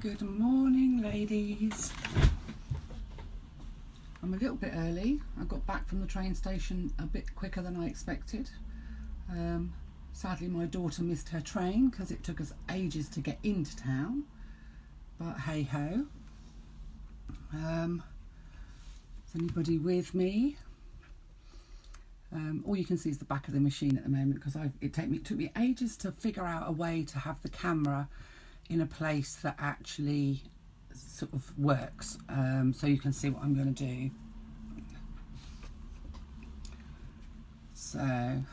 Good morning, ladies. I'm a little bit early. I got back from the train station a bit quicker than I expected. Sadly, my daughter missed her train because it took us ages to get into town. But hey ho. Is anybody with me? All you can see is the back of the machine at the moment because it took me ages to figure out a way to have the camera in a place that actually sort of works, so you can see what I'm going to do. So,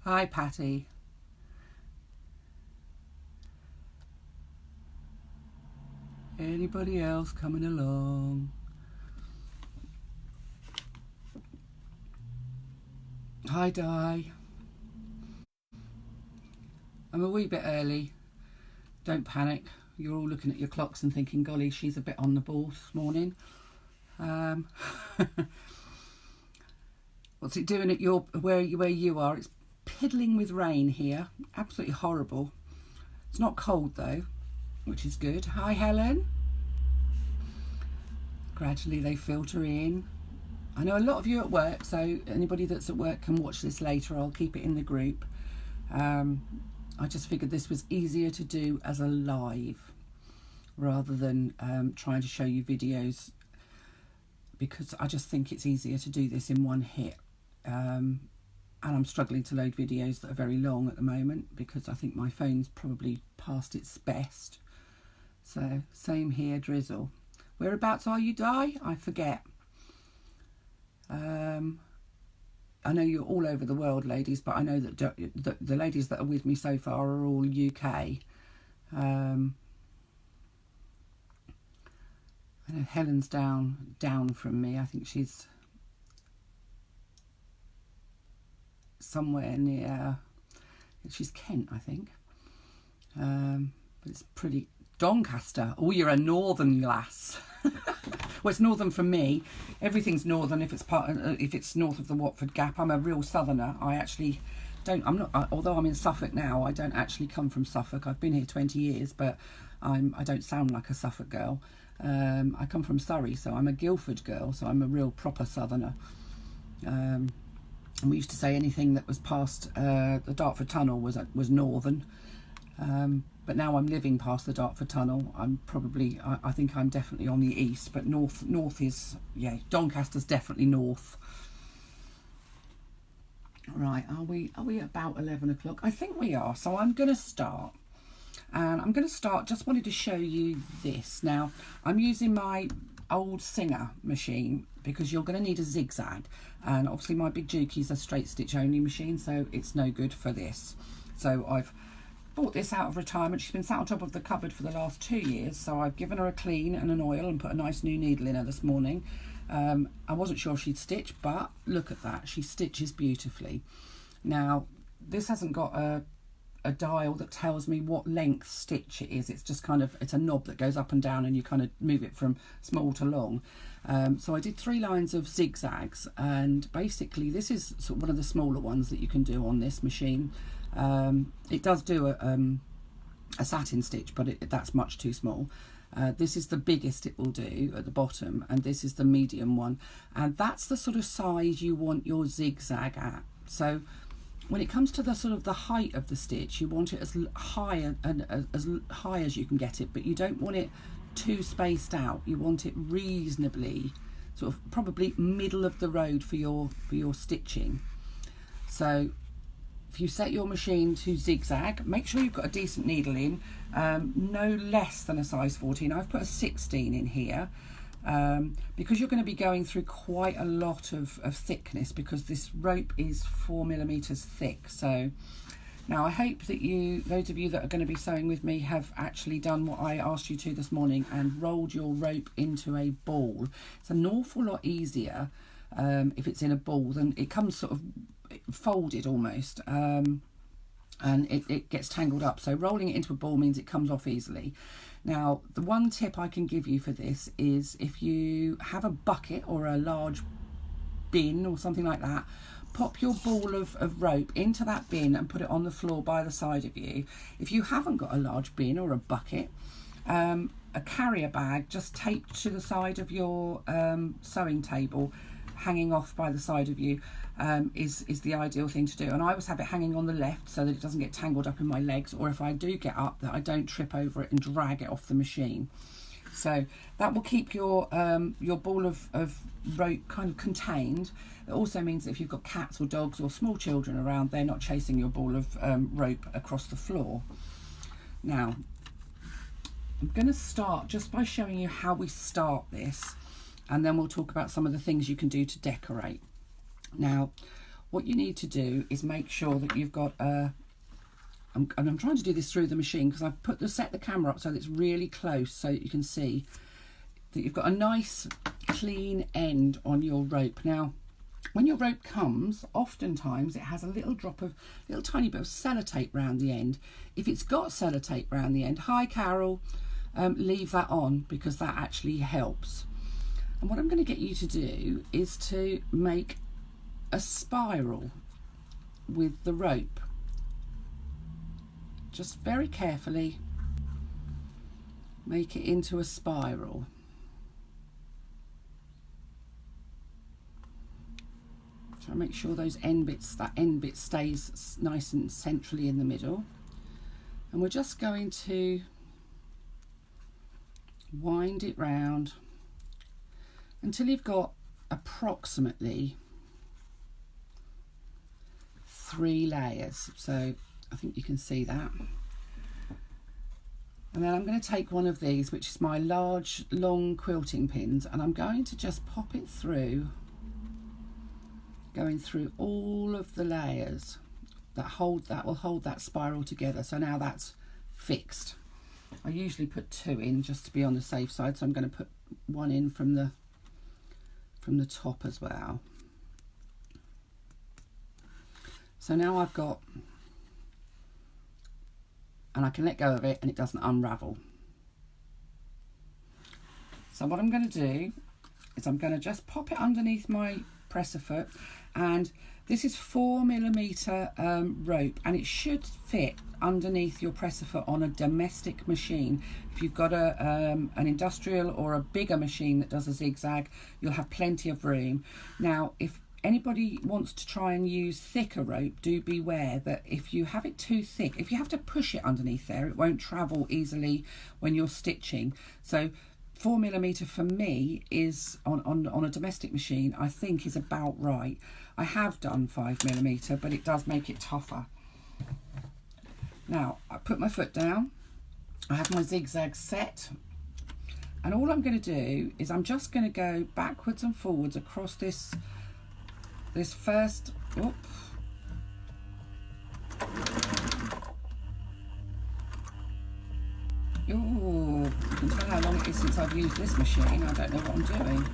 hi Patty. Anybody else coming along? Hi Di. I'm a wee bit early. Don't panic. You're all looking at your clocks and thinking, golly, she's a bit on the ball this morning. What's it doing at where you are? It's piddling with rain here. Absolutely horrible. It's not cold though, which is good. Hi Helen. Gradually they filter in. I know a lot of you at work, so anybody that's at work can watch this later. I'll keep it in the group. I just figured this was easier to do as a live rather than trying to show you videos, because I just think it's easier to do this in one hit. And I'm struggling to load videos that are very long at the moment because I think my phone's probably past its best. So same here, Drizzle. Whereabouts are you, Di? I forget. I know you're all over the world, ladies, but I know that the ladies that are with me so far are all UK. I know Helen's down from me. I think she's somewhere near. She's Kent, I think. But it's pretty Doncaster. Oh, you're a northern lass. Well, it's northern from me. Everything's northern if it's north of the Watford Gap. I'm a real southerner. I actually don't. I'm not. Although I'm in Suffolk now, I don't actually come from Suffolk. I've been here 20 years, but I don't sound like a Suffolk girl. I come from Surrey, so I'm a Guildford girl. So I'm a real proper southerner. And we used to say anything that was past the Dartford Tunnel was northern. But now I'm living past the Dartford Tunnel. I think I'm definitely on the east, but north is, yeah, Doncaster's definitely north. Right, are we about 11 o'clock? I think we are, so I'm going to start. And I'm going to start, just wanted to show you this. Now, I'm using my old Singer machine because you're going to need a zigzag. And obviously my Big Juki's a straight stitch only machine, so it's no good for this. So I've bought this out of retirement. She's been sat on top of the cupboard for the last 2 years, so I've given her a clean and an oil and put a nice new needle in her this morning. I wasn't sure she'd stitch, but look at that, she stitches beautifully. Now this hasn't got a dial that tells me what length stitch it is. It's just it's a knob that goes up and down and you kind of move it from small to long. So I did 3 lines of zigzags, and basically this is sort of one of the smaller ones that you can do on this machine. It does do a satin stitch, but that's much too small. This is the biggest it will do at the bottom, and this is the medium one, and that's the sort of size you want your zigzag at. So when it comes to the sort of the height of the stitch, you want it as high as you can get it, but you don't want it too spaced out. You want it reasonably sort of probably middle of the road for your stitching. So if you set your machine to zigzag, make sure you've got a decent needle in, no less than a size 14. I've put a 16 in here because you're going to be going through quite a lot of thickness, because this rope is 4mm thick. So now I hope that those of you that are going to be sewing with me, have actually done what I asked you to this morning and rolled your rope into a ball. It's an awful lot easier if it's in a ball, than it comes sort of folded almost, and it gets tangled up. So rolling it into a ball means it comes off easily. Now the one tip I can give you for this is, if you have a bucket or a large bin or something like that, pop your ball of rope into that bin and put it on the floor by the side of you. If you haven't got a large bin or a bucket, a carrier bag just taped to the side of your sewing table, hanging off by the side of you, is the ideal thing to do. And I always have it hanging on the left so that it doesn't get tangled up in my legs, or if I do get up, that I don't trip over it and drag it off the machine. So that will keep your ball of rope kind of contained. It also means that if you've got cats or dogs or small children around, they're not chasing your ball of rope across the floor. Now, I'm going to start just by showing you how we start this, and then we'll talk about some of the things you can do to decorate. Now, what you need to do is make sure that you've got a... and I'm trying to do this through the machine because I've set the camera up so that it's really close so that you can see that you've got a nice clean end on your rope. Now, when your rope comes, oftentimes it has a little tiny bit of sellotape round the end. If it's got sellotape round the end, hi Carol, leave that on because that actually helps. And what I'm going to get you to do is to make a spiral with the rope. Just very carefully make it into a spiral. Try and make sure that end bit stays nice and centrally in the middle. And we're just going to wind it round until you've got approximately 3 layers. So I think you can see that. And then I'm going to take one of these, which is my large long quilting pins, and I'm going to just pop it through, going through all of the layers that will hold that spiral together. So now that's fixed. I usually put 2 in just to be on the safe side, so I'm going to put 1 in from the top as well. So now I've got, and I can let go of it and it doesn't unravel. So what I'm going to do is I'm going to just pop it underneath my presser foot, and this is 4mm rope, and it should fit underneath your presser foot on a domestic machine. If you've got an industrial or a bigger machine that does a zigzag, you'll have plenty of room. Now, if anybody wants to try and use thicker rope, do beware that if you have it too thick, if you have to push it underneath there, it won't travel easily when you're stitching. So 4mm for me is on a domestic machine, I think is about right. I have done 5mm, but it does make it tougher. Now I put my foot down, I have my zigzag set, and all I'm going to do is I'm just going to go backwards and forwards across this first, oops, ooh, you can tell how long it is since I've used this machine. I don't know what I'm doing.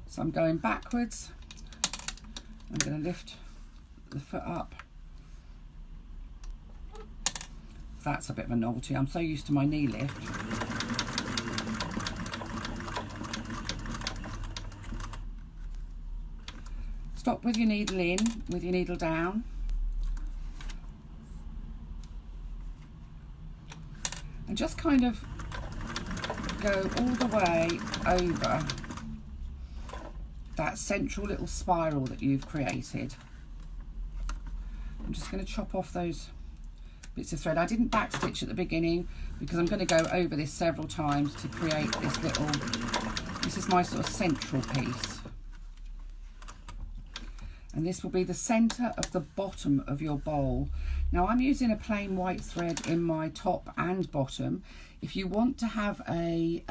So I'm going backwards. I'm going to lift the foot up. That's a bit of a novelty. I'm so used to my knee lift. Stop with your needle in, with your needle down. And just kind of go all the way over that central little spiral that you've created. I'm just going to chop off those bits of thread. I didn't backstitch at the beginning because I'm going to go over this several times to create this little, this is my sort of central piece. And this will be the centre of the bottom of your bowl. Now I'm using a plain white thread in my top and bottom. If you want to have a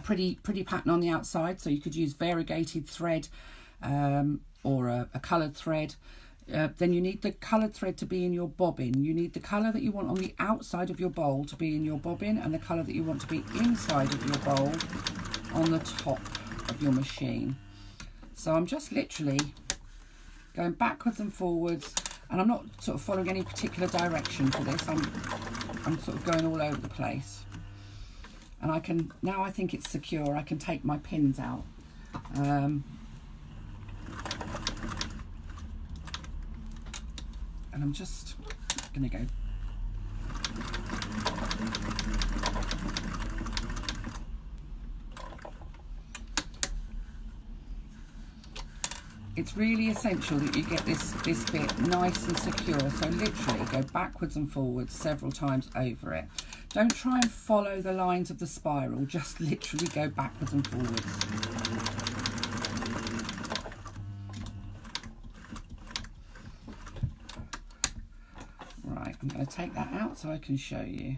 pretty pattern on the outside, so you could use variegated thread or a coloured thread, then you need the coloured thread to be in your bobbin. You need the colour that you want on the outside of your bowl to be in your bobbin, and the colour that you want to be inside of your bowl on the top of your machine. So I'm just literally going backwards and forwards, and I'm not sort of following any particular direction for this. I'm sort of going all over the place. And I can, now I think it's secure, I can take my pins out. And I'm just going to go. It's really essential that you get this bit nice and secure. So literally go backwards and forwards several times over it. Don't try and follow the lines of the spiral, just literally go backwards and forwards. Right, I'm going to take that out so I can show you.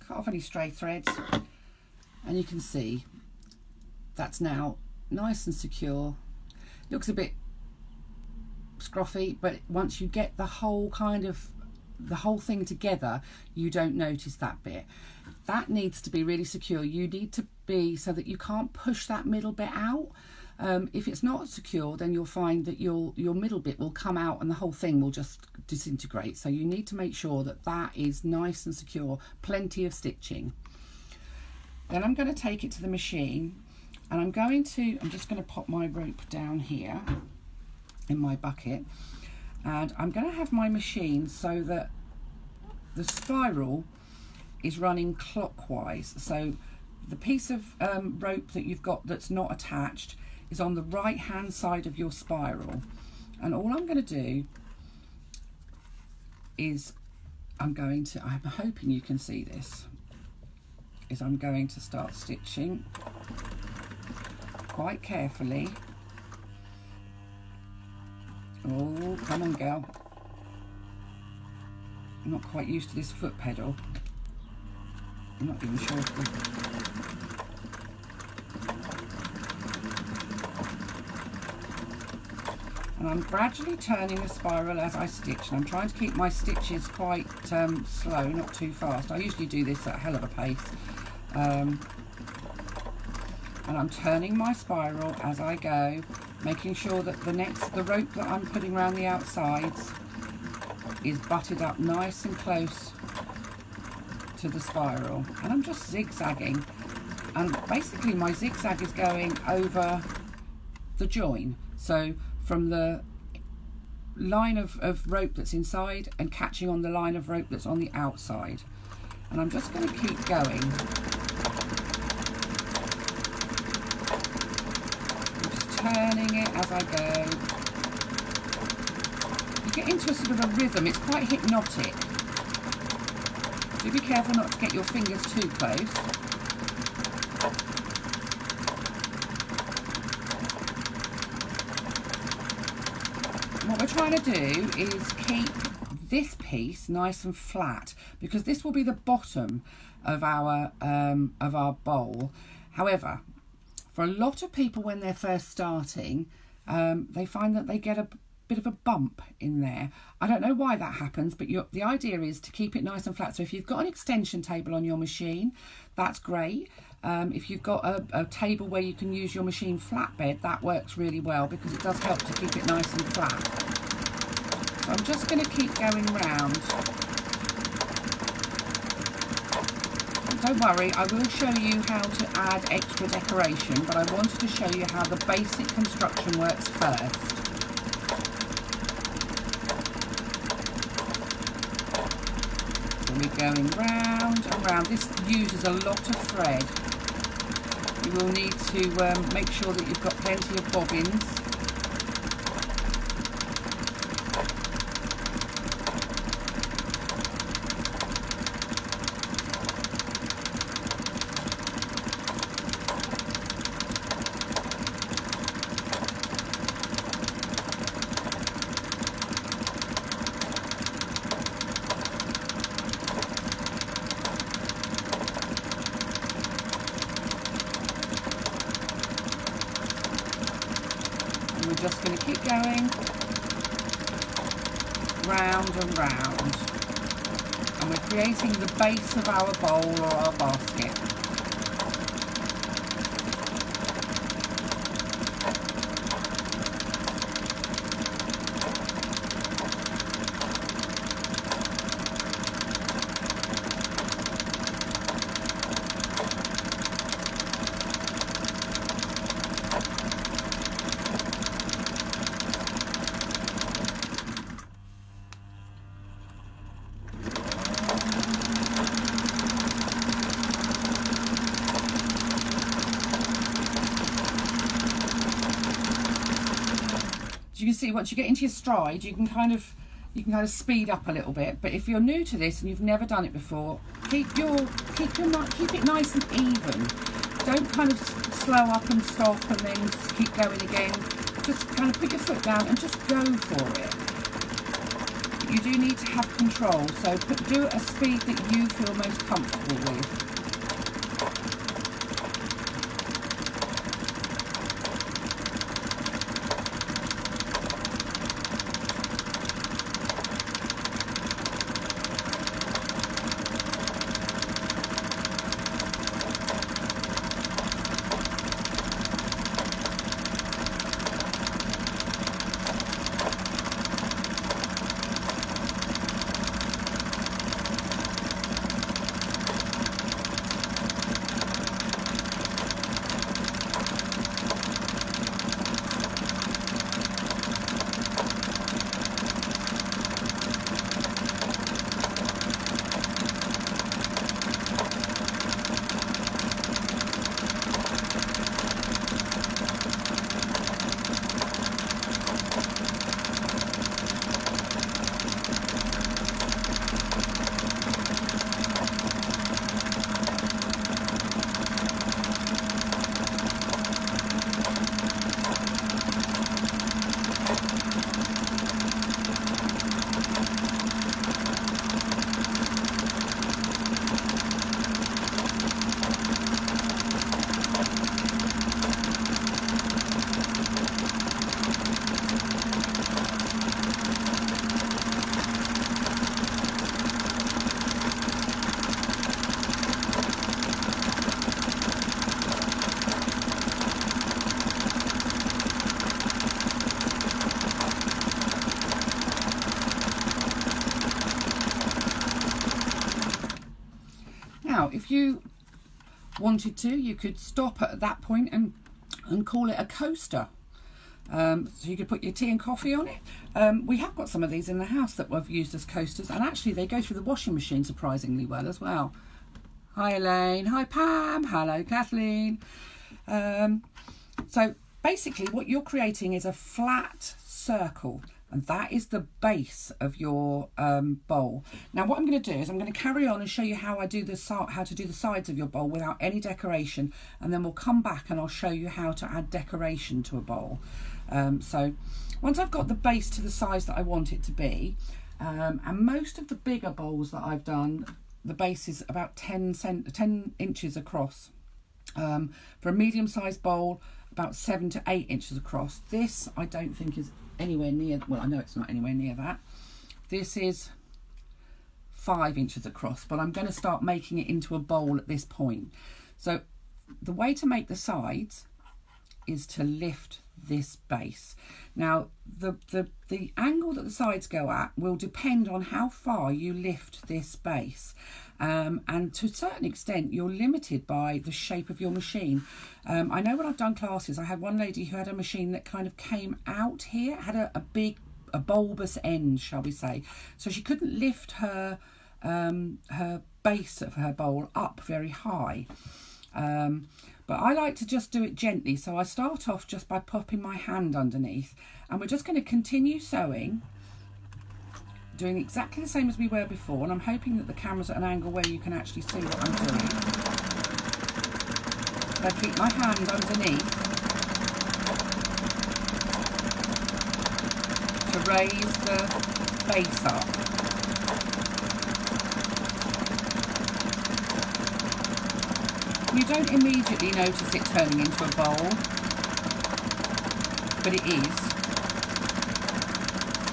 Cut off any stray threads, and you can see that's now nice and secure. Looks a bit scruffy, but once you get the whole thing together, you don't notice that bit. That needs to be really secure. You need to be so that you can't push that middle bit out. If it's not secure, then you'll find that your middle bit will come out and the whole thing will just disintegrate. So you need to make sure that that is nice and secure, plenty of stitching. Then I'm going to take it to the machine, and I'm just going to pop my rope down here in my bucket, and I'm going to have my machine so that the spiral is running clockwise. So the piece of rope that you've got that's not attached is on the right hand side of your spiral, and all I'm going to do is I'm hoping you can see this, is I'm going to start stitching quite carefully. Oh, come on, girl. I'm not quite used to this foot pedal. I'm not even sure and I'm gradually turning the spiral as I stitch, and I'm trying to keep my stitches quite slow, not too fast. I usually do this at a hell of a pace. And I'm turning my spiral as I go, making sure that the rope that I'm putting around the outsides is butted up nice and close to the spiral. And I'm just zigzagging, and basically my zigzag is going over the join, so from the line of rope that's inside and catching on the line of rope that's on the outside. And I'm just going to keep going. I'm just turning it as I go. You get into a sort of a rhythm. It's quite hypnotic. Do be careful not to get your fingers too close. What we're trying to do is keep this piece nice and flat, because this will be the bottom of our bowl. However, for a lot of people when they're first starting, they find that they get a bit of a bump in there. I don't know why that happens, but the idea is to keep it nice and flat. So if you've got an extension table on your machine, that's great. If you've got a table where you can use your machine flatbed, that works really well, because it does help to keep it nice and flat. So I'm just going to keep going round. Don't worry, I will show you how to add extra decoration, but I wanted to show you how the basic construction works first. So we're going round and round. This uses a lot of thread. You will need to make sure that you've got plenty of bobbins. We're just going to keep going round and round, and we're creating the base of our bowl or our basket. as you can see, once you get into your stride, you can kind of speed up a little bit. But if you're new to this and you've never done it before, keep it nice and even. Don't kind of slow up and stop and then keep going again. Just kind of put your foot down and just go for it. You do need to have control, so do it at a speed that you feel most comfortable with. Now, if you wanted to, you could stop at that point and call it a coaster. So you could put your tea and coffee on it. We have got some of these in the house that we've used as coasters, and actually they go through the washing machine surprisingly well as well. Hi Elaine, hi Pam, hello Kathleen. So basically what you're creating is a flat circle, and that is the base of your bowl. Now what I'm going to do is I'm going to carry on and show you how to do the sides of your bowl without any decoration, and then we'll come back and I'll show you how to add decoration to a bowl. So once I've got the base to the size that I want it to be, and most of the bigger bowls that I've done, the base is about 10 inches across. For a medium-sized bowl, about 7 to 8 inches across. This I don't think is anywhere near, well I know it's not anywhere near that. This is 5 inches across, but I'm going to start making it into a bowl at this point. So the way to make the sides is to lift this base. Now the angle that the sides go at will depend on how far you lift this base, and to a certain extent you're limited by the shape of your machine. I know when I've done classes, I had one lady who had a machine that kind of came out here, had a bulbous end, shall we say, so she couldn't lift her base of her bowl up very high. But I like to just do it gently, so I start off just by popping my hand underneath, and we're just going to continue sewing, doing exactly the same as we were before, and I'm hoping that the camera's at an angle where you can actually see what I'm doing. So I keep my hand underneath to raise the base up. You don't immediately notice it turning into a bowl, but it is.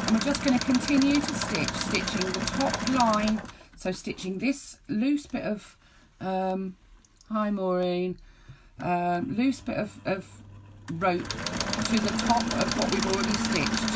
And we're just going to continue to stitching the top line, so stitching this loose bit of, hi Maureen, loose bit of rope to the top of what we've already stitched.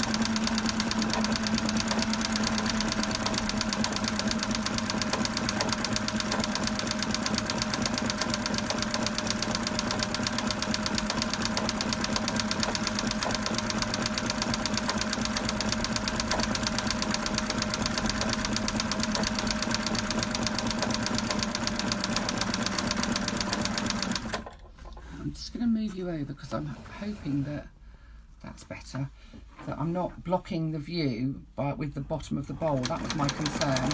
I'm just going to move you over because I'm hoping that That's better. That I'm not blocking the view with the bottom of the bowl. That was my concern.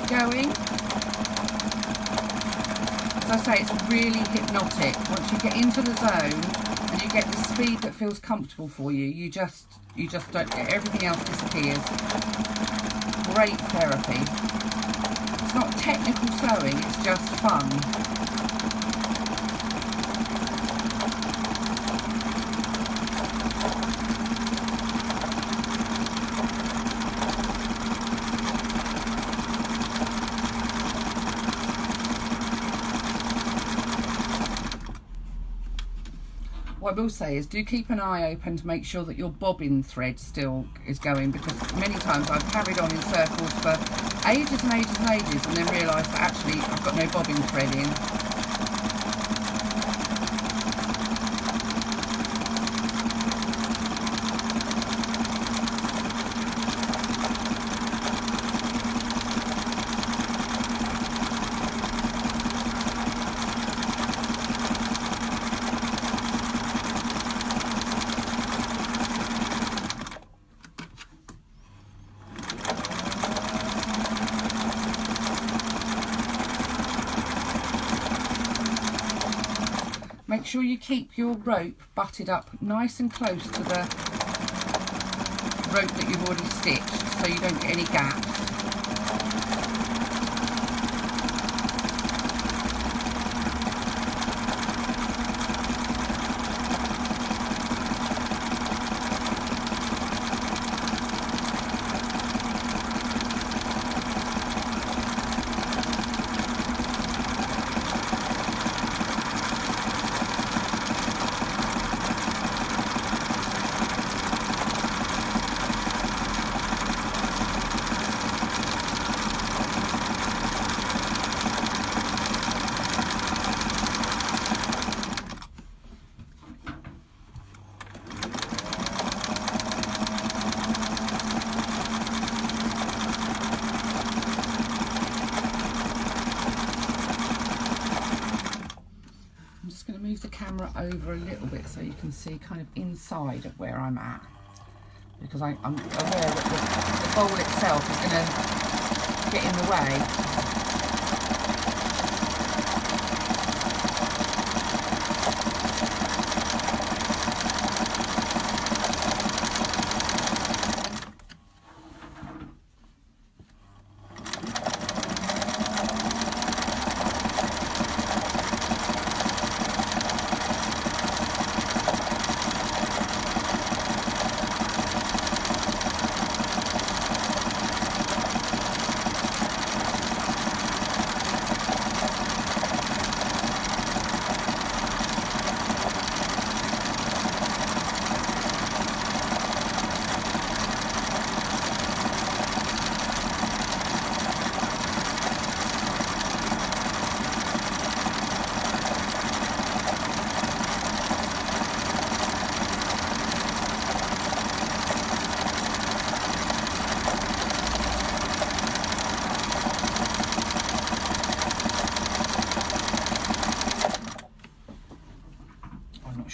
Going. As I say, it's really hypnotic. Once you get into the zone and you get the speed that feels comfortable for you, you just don't, everything else disappears. Great therapy. It's not technical sewing, it's just fun. What I will say is do keep an eye open to make sure that your bobbin thread still is going, because many times I've carried on in circles for ages and ages and ages and then realised that actually I've got no bobbin thread in. Make sure you keep your rope butted up nice and close to the rope that you've already stitched so you don't get any gaps. Move the camera over a little bit so you can see kind of inside of where I'm at, because I'm aware that the bowl itself is going to get in the way.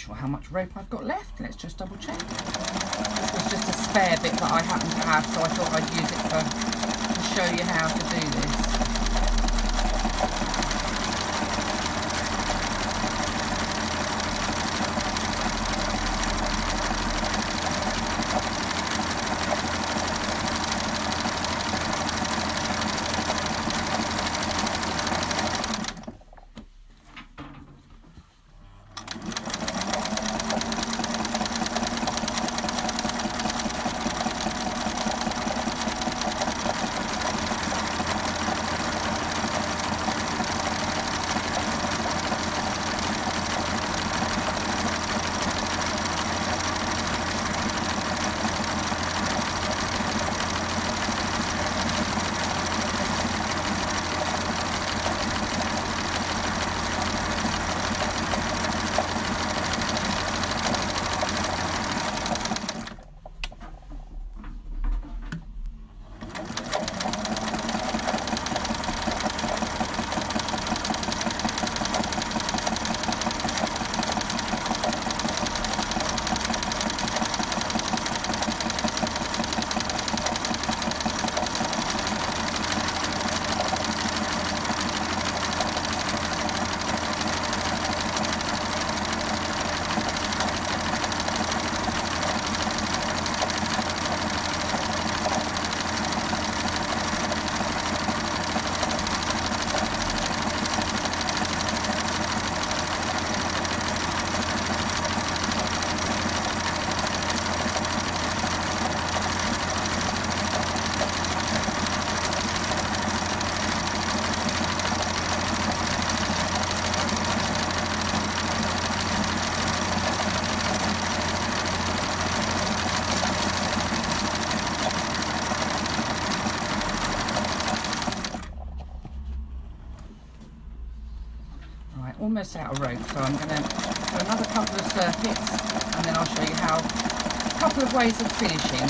How much rope I've got left. Let's just double check. This was just a spare bit that I happen to have, so I thought I'd use it to show you how to do this. almost out of rope, so I'm going to do another couple of circuits, and then I'll show you how a couple of ways of finishing.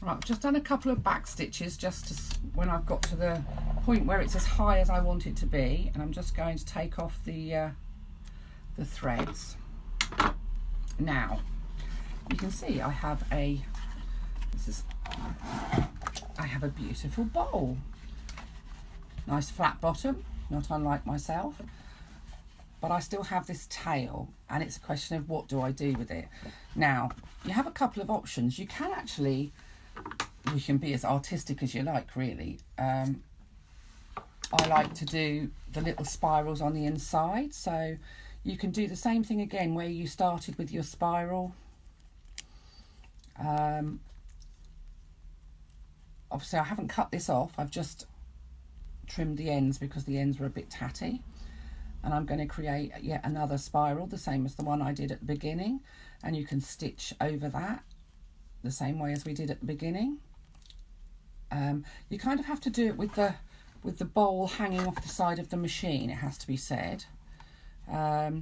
Right, I've just done a couple of back stitches just to, when I've got to the point where it's as high as I want it to be, and I'm just going to take off the threads. Now you can see I have a beautiful bowl, nice flat bottom, not unlike myself, but I still have this tail, and it's a question of what do I do with it. Now you have a couple of options. You can actually, you can be as artistic as you like, really. I like to do the little spirals on the inside, so you can do the same thing again where you started with your spiral. Obviously I haven't cut this off, I've just trimmed the ends because the ends were a bit tatty, and I'm going to create yet another spiral the same as the one I did at the beginning, and you can stitch over that the same way as we did at the beginning. You kind of have to do it with the bowl hanging off the side of the machine, it has to be said. But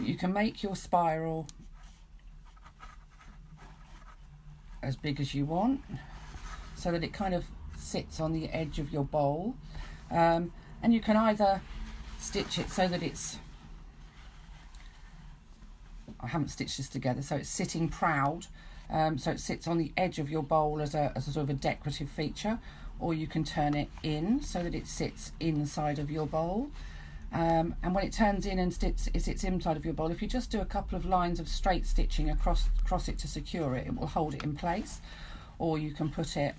you can make your spiral as big as you want so that it kind of sits on the edge of your bowl, and you can either stitch it so that it's, I haven't stitched this together, so it's sitting proud, so it sits on the edge of your bowl as a sort of a decorative feature, or you can turn it in so that it sits inside of your bowl. And when it turns in and sits inside of your bowl, if you just do a couple of lines of straight stitching across it to secure it, it will hold it in place. Or you can put it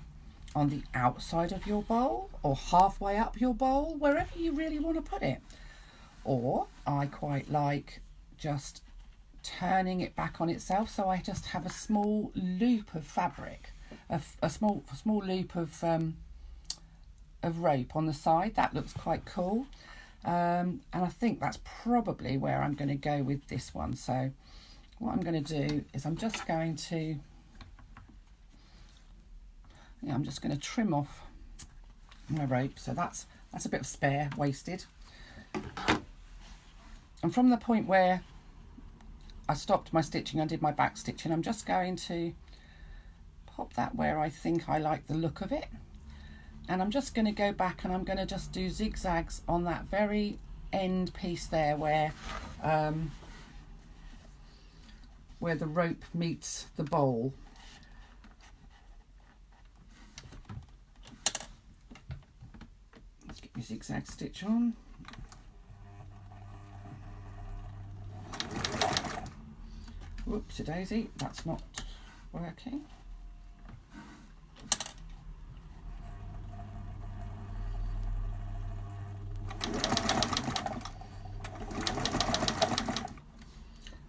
on the outside of your bowl or halfway up your bowl, wherever you really want to put it. Or I quite like just turning it back on itself, so I just have a small loop of fabric, a small loop of rope on the side. That looks quite cool. And I think that's probably where I'm going to go with this one. So what I'm going to do is I'm just going to trim off my rope, so that's a bit of spare wasted. And from the point where I stopped my stitching, I did my back stitching. I'm just going to pop that where I think I like the look of it, and I'm just going to go back and I'm going to just do zigzags on that very end piece there where the rope meets the bowl. Let's get your zigzag stitch on. Whoopsie daisy, that's not working.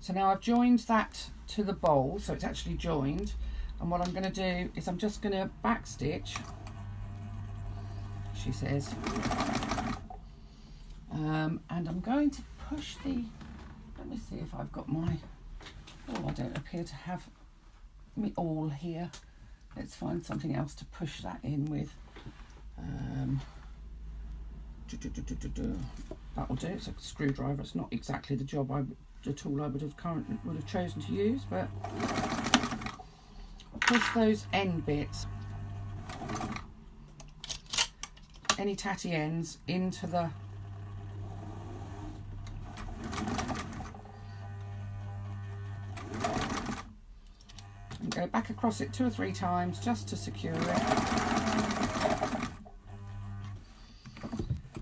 So now I've joined that to the bowl, so it's actually joined, and what I'm going to do is I'm just going to back stitch, she says, and I'm going to push the, let me see if I've got my, oh, I don't appear to have me awl here. Let's find something else to push that in with. That'll do. It's a screwdriver. It's not exactly the tool I would have chosen to use, but push those end bits, any tatty ends, into the and go back across it 2 or 3 times just to secure it,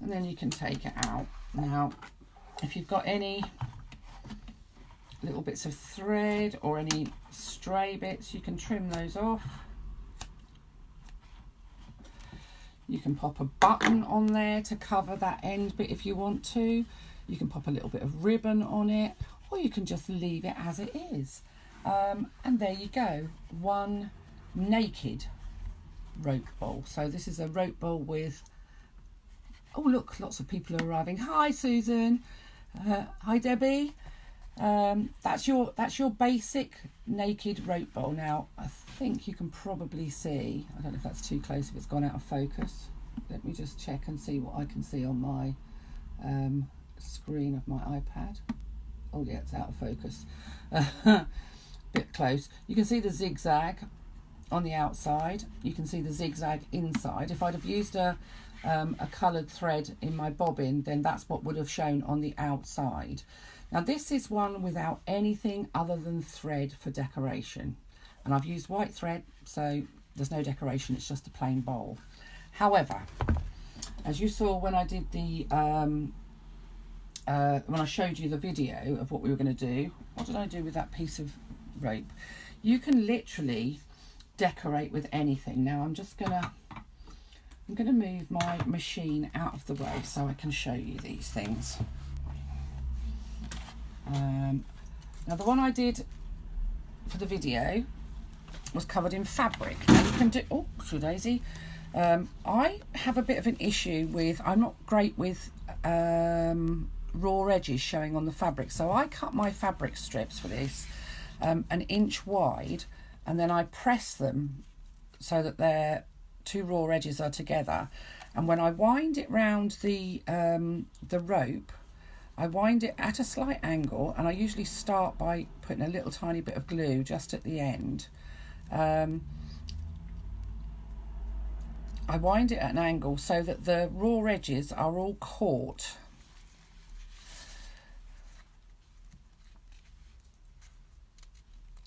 and then you can take it out. Now if you've got any little bits of thread or any stray bits, you can trim those off. You can pop a button on there to cover that end bit if you want to. You can pop a little bit of ribbon on it, or you can just leave it as it is. And there you go, one naked rope bowl. So this is a rope bowl with, oh look, lots of people are arriving. Hi Susan, hi Debbie. That's your basic naked rope bowl. Now I think you can probably see, I don't know if that's too close, if it's gone out of focus. Let me just check and see what I can see on my screen of my iPad. Oh yeah, it's out of focus. Bit close. You can see the zigzag on the outside, you can see the zigzag inside. If I'd have used a coloured thread in my bobbin, then that's what would have shown on the outside. Now this is one without anything other than thread for decoration, and I've used white thread, so there's no decoration, it's just a plain bowl. However, as you saw when I did the when I showed you the video of what we were going to do, what did I do with that piece of rope? You can literally decorate with anything. Now I'm gonna move my machine out of the way so I can show you these things. Now the one I did for the video was covered in fabric. Now you can do, oh, daisy. I have a bit of an issue with, I'm not great with raw edges showing on the fabric, so I cut my fabric strips for this 1 inch wide, and then I press them so that their 2 raw edges are together, and when I wind it round the rope, I wind it at a slight angle, and I usually start by putting a little tiny bit of glue just at the end. I wind it at an angle so that the raw edges are all caught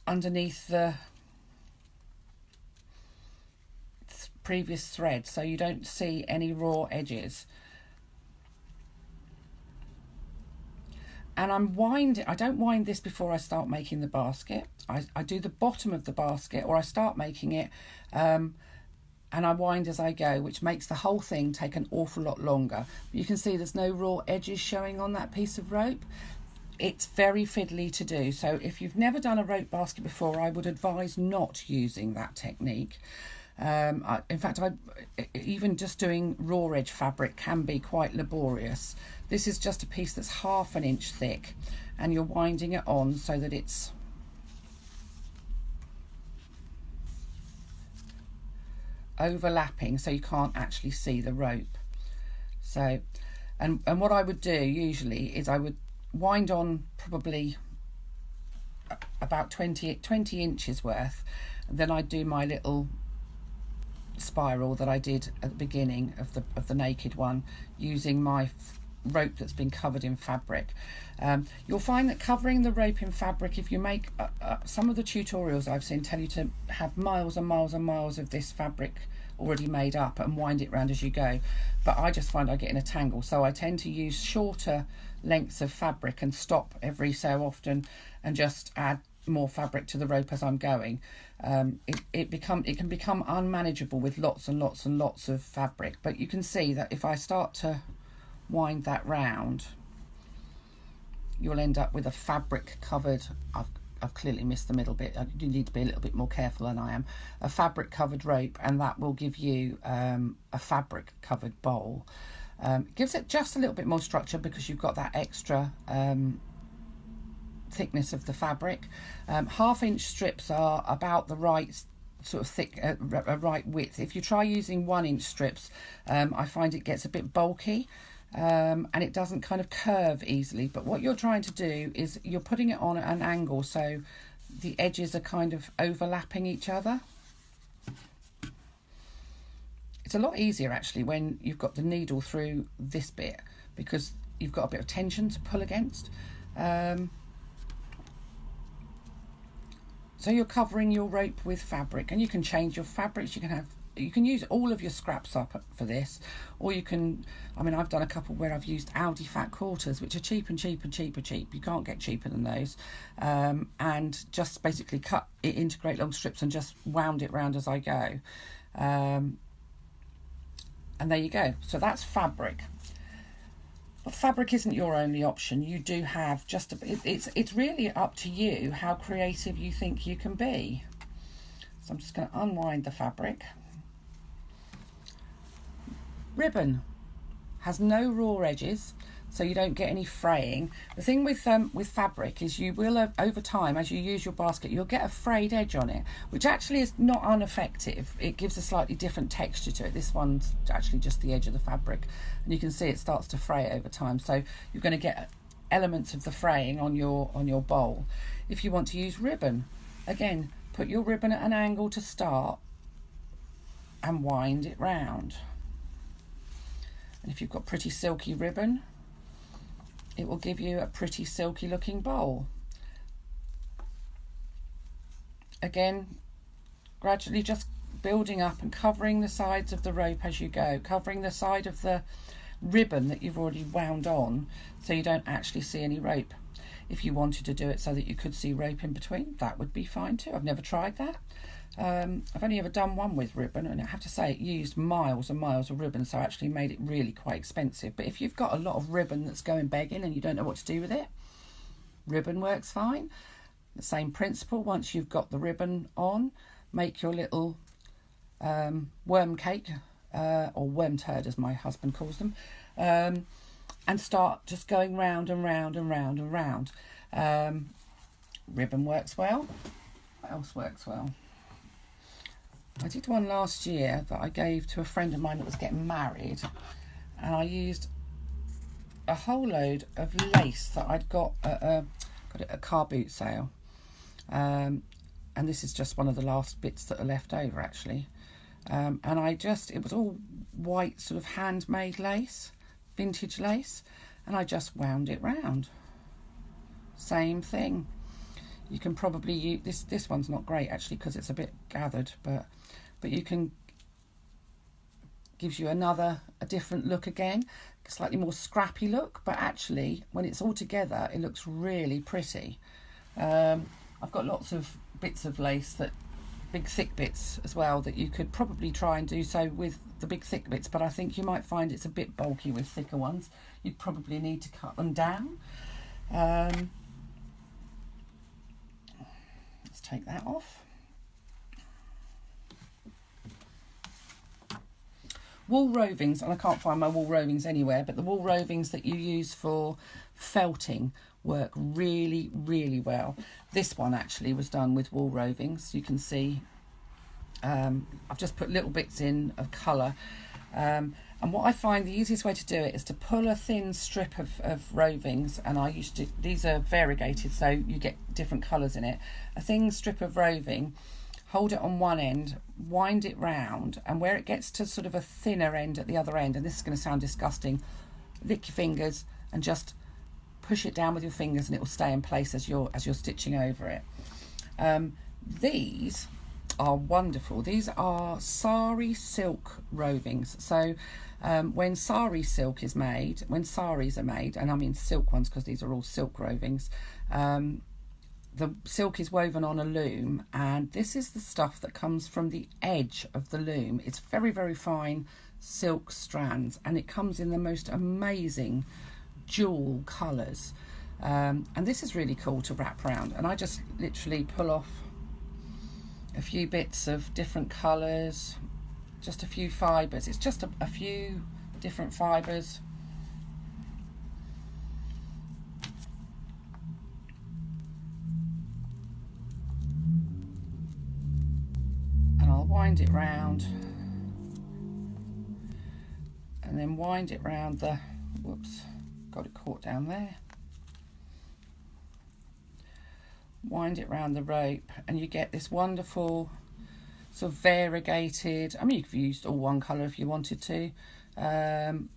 underneath the previous thread, so you don't see any raw edges. And I don't wind this before I start making the basket. I do the bottom of the basket, or I start making it, and I wind as I go, which makes the whole thing take an awful lot longer. You can see there's no raw edges showing on that piece of rope. It's very fiddly to do, so if you've never done a rope basket before, I would advise not using that technique. In fact, even just doing raw edge fabric can be quite laborious. This is just a piece that's 1/2 inch thick, and you're winding it on so that it's overlapping, so you can't actually see the rope. So, and what I would do usually is I would wind on probably about 20 inches worth. Then I do my little spiral that I did at the beginning of the naked one, using my rope that's been covered in fabric. You'll find that covering the rope in fabric, if you make some of the tutorials I've seen tell you to have miles and miles and miles of this fabric already made up and wind it round as you go, but I just find I get in a tangle, so I tend to use shorter lengths of fabric and stop every so often and just add more fabric to the rope as I'm going. It can become unmanageable with lots and lots and lots of fabric, but you can see that if I start to wind that round, you'll end up with a fabric covered, I've clearly missed the middle bit, you need to be a little bit more careful than I am, a fabric covered rope, and that will give you a fabric covered bowl. It gives it just a little bit more structure because you've got that extra thickness of the fabric. 1/2 inch strips are about the right sort of thick, right width. If you try using 1 inch strips, I find it gets a bit bulky. And it doesn't kind of curve easily, but what you're trying to do is you're putting it on at an angle so the edges are kind of overlapping each other. It's a lot easier actually when you've got the needle through this bit because you've got a bit of tension to pull against. So you're covering your rope with fabric, and you can change your fabrics. You can use all of your scraps up for this, or you can, I mean, I've done a couple where I've used Aldi fat quarters, which are cheap. You can't get cheaper than those. And just basically cut it into great long strips and just wound it round as I go. And there you go. So that's fabric. But fabric isn't your only option. You do have it's really up to you how creative you think you can be. So I'm just going to unwind the fabric. Ribbon has no raw edges, so you don't get any fraying. The thing with fabric is you will, over time, as you use your basket, you'll get a frayed edge on it, which actually is not ineffective. It gives a slightly different texture to it. This one's actually just the edge of the fabric, and you can see it starts to fray over time. So you're going to get elements of the fraying on your bowl. If you want to use ribbon, again, put your ribbon at an angle to start and wind it round. And if you've got pretty silky ribbon, it will give you a pretty silky looking bowl. Again, gradually just building up and covering the sides of the rope as you go, covering the side of the ribbon that you've already wound on so you don't actually see any rope. If you wanted to do it so that you could see rope in between, that would be fine too. I've never tried that. I've only ever done one with ribbon, and I have to say it used miles and miles of ribbon, so actually made it really quite expensive. But if you've got a lot of ribbon that's going begging and you don't know what to do with it, ribbon works fine. The same principle, once you've got the ribbon on, make your little worm cake, or worm turd as my husband calls them, and start just going round and round and round and round. Ribbon works well. What else works well? I did one last year that I gave to a friend of mine that was getting married, and I used a whole load of lace that I'd got at a car boot sale, and this is just one of the last bits that are left over actually, and it was all white sort of handmade lace, vintage lace, and I just wound it round. Same thing. You can probably use this one's not great actually because it's a bit gathered, but you can, gives you a different look again, slightly more scrappy look, but actually when it's all together it looks really pretty. I've got lots of bits of lace, that big thick bits as well, that you could probably try and do so with the big thick bits, but I think you might find it's a bit bulky with thicker ones. You'd probably need to cut them down. Let's take that off. Wool rovings, and I can't find my wool rovings anywhere, but the wool rovings that you use for felting work really, really well. This one actually was done with wool rovings. You can see I've just put little bits in of colour. And what I find the easiest way to do it is to pull a thin strip of rovings, and I used to, these are variegated so you get different colours in it, a thin strip of roving, hold it on one end, wind it round, and where it gets to sort of a thinner end at the other end, and this is going to sound disgusting, lick your fingers and just push it down with your fingers and it will stay in place as you're stitching over it. These are wonderful. These are sari silk rovings. So when sari silk is made, when saris are made, and I mean silk ones because these are all silk rovings, the silk is woven on a loom, and this is the stuff that comes from the edge of the loom. It's very, very fine silk strands, and it comes in the most amazing jewel colours. And this is really cool to wrap around, and I just literally pull off a few bits of different colours, just a few fibres. It's just a few different fibres. And I'll wind it round, and then wind it round the, whoops, got it caught down there. Wind it round the rope, and you get this wonderful sort of variegated, I mean you could have used all one colour if you wanted to, and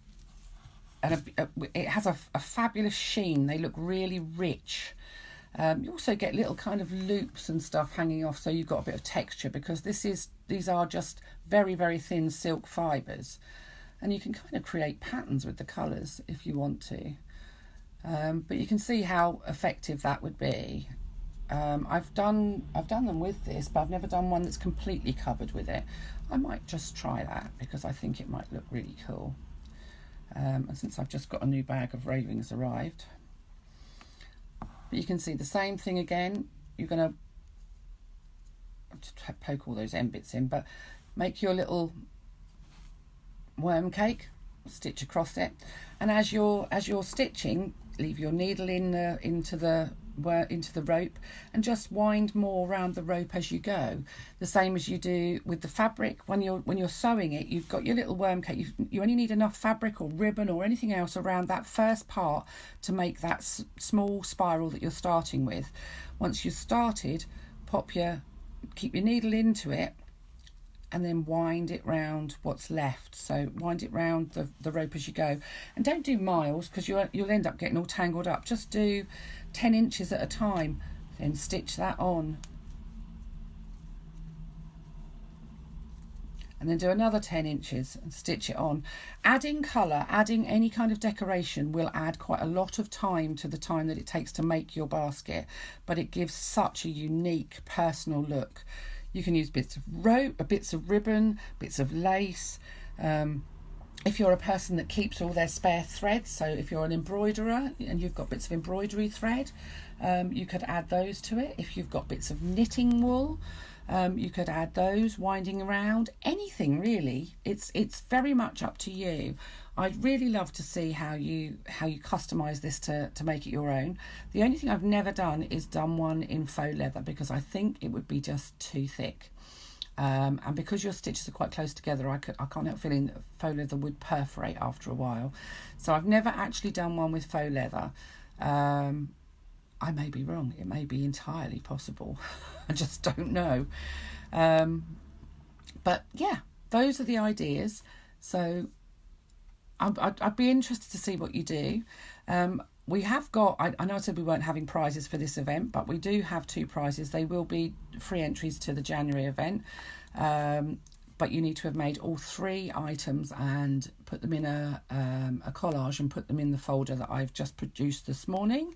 it has a fabulous sheen. They look really rich. You also get little kind of loops and stuff hanging off, so you've got a bit of texture, because these are just very, very thin silk fibres, and you can kind of create patterns with the colours if you want to, but you can see how effective that would be. I've done them with this, but I've never done one that's completely covered with it. I might just try that because I think it might look really cool. And since I've just got a new bag of rovings arrived, but you can see the same thing again. You're going to poke all those end bits in, but make your little worm cake, stitch across it, and as you're stitching, leave your needle into the rope and just wind more around the rope as you go, the same as you do with the fabric. When you're sewing it, you've got your little worm cake. You only need enough fabric or ribbon or anything else around that first part to make that small spiral that you're starting with. Once you've started, keep your needle into it, and then wind it round what's left. So wind it round the rope as you go, and don't do miles because you'll end up getting all tangled up. Just do 10 inches at a time, then stitch that on, and then do another 10 inches and stitch it on. Adding colour, adding any kind of decoration will add quite a lot of time to the time that it takes to make your basket, but it gives such a unique personal look. You can use bits of rope, bits of ribbon, bits of lace. If you're a person that keeps all their spare threads, so if you're an embroiderer and you've got bits of embroidery thread, you could add those to it. If you've got bits of knitting wool, you could add those, winding around, anything really. It's very much up to you. I'd really love to see how you customise this to make it your own. The only thing I've never done is done one in faux leather, because I think it would be just too thick. And because your stitches are quite close together, I can't help feeling that faux leather would perforate after a while. So I've never actually done one with faux leather. I may be wrong. It may be entirely possible. I just don't know. But yeah, those are the ideas. So I'd be interested to see what you do. We have got, I know I said we weren't having prizes for this event, but we do have 2 prizes. They will be free entries to the January event, but you need to have made all 3 items and put them in a collage and put them in the folder that I've just produced this morning.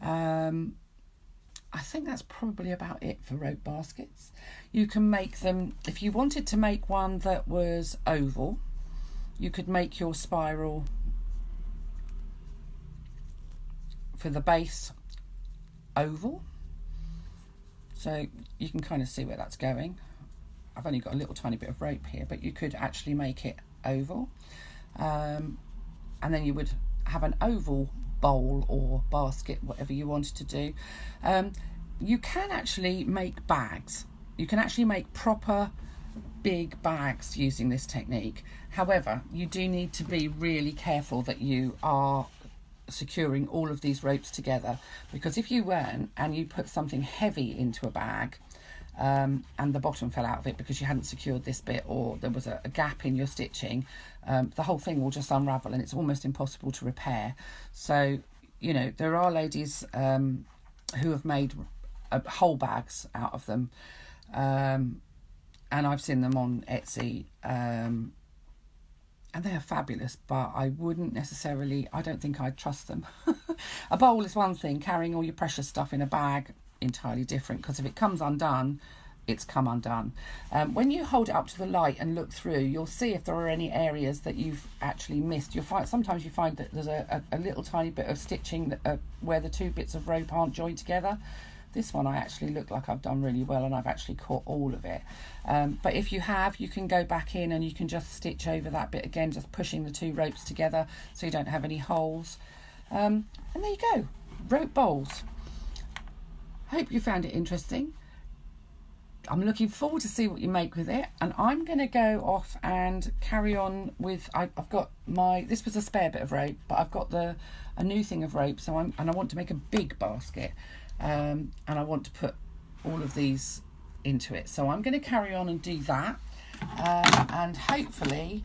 I think that's probably about it for rope baskets. You can make them, if you wanted to make one that was oval, you could make your spiral for the base oval, so you can kind of see where that's going. I've only got a little tiny bit of rope here, but you could actually make it oval, and then you would have an oval bowl or basket, whatever you wanted to do. You can actually make bags. You can actually make proper big bags using this technique. However, you do need to be really careful that you are securing all of these ropes together, because if you weren't and you put something heavy into a bag and the bottom fell out of it because you hadn't secured this bit, or there was a gap in your stitching, the whole thing will just unravel and it's almost impossible to repair. So, you know, there are ladies who have made whole bags out of them, and I've seen them on Etsy, and they are fabulous, but I wouldn't necessarily, I don't think I'd trust them. A bowl is one thing, carrying all your precious stuff in a bag, entirely different, because if it comes undone, it's come undone. When you hold it up to the light and look through, you'll see if there are any areas that you've actually missed. You'll find, sometimes you find that there's a little tiny bit of stitching that, where the two bits of rope aren't joined together. This one I actually look like I've done really well, and I've actually caught all of it. But if you have, you can go back in and you can just stitch over that bit again, just pushing the two ropes together so you don't have any holes. And there you go, rope bowls. Hope you found it interesting. I'm looking forward to see what you make with it, and I'm going to go off and carry on with, I've got my, this was a spare bit of rope, but I've got a new thing of rope, so and I want to make a big basket. And I want to put all of these into it, so I'm going to carry on and do that, and hopefully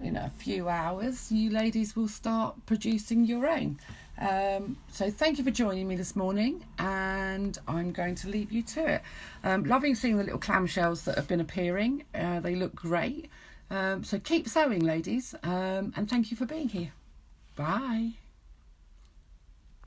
in a few hours you ladies will start producing your own. So thank you for joining me this morning, and I'm going to leave you to it. Loving seeing the little clamshells that have been appearing. They look great. So keep sewing, ladies, and thank you for being here. Bye.